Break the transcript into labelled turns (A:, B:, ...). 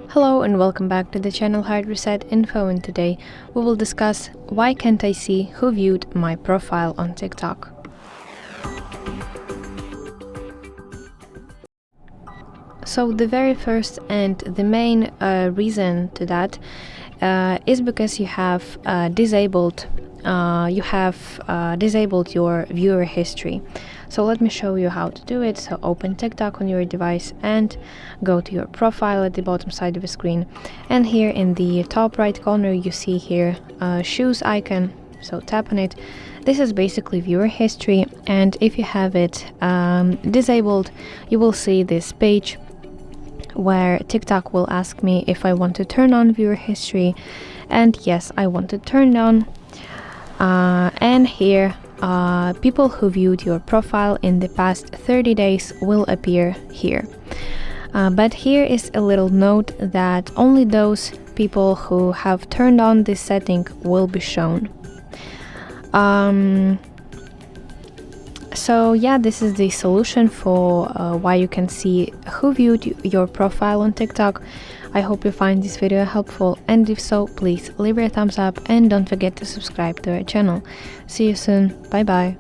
A: Hello and welcome back to the channel HardReset.Info, and today we will discuss why can't I see who viewed my profile on TikTok. So the very first and the main reason to that is because you have disabled your viewer history. So let me show you how to do it. So open TikTok on your device and go to your profile at the bottom side of the screen, and here in the top right corner you see here a shoes icon, so tap on it. This is basically viewer history, and if you have it disabled, you will see this page where TikTok will ask me if I want to turn on viewer history, and yes, I want to turn it on. And here people who viewed your profile in the past 30 days will appear here. But here is a little note that only those people who have turned on this setting will be shown. So yeah, this is the solution for why you can see who viewed your profile on TikTok. I hope you find this video helpful, and if so, please leave a thumbs up and don't forget to subscribe to our channel. See you soon. Bye bye.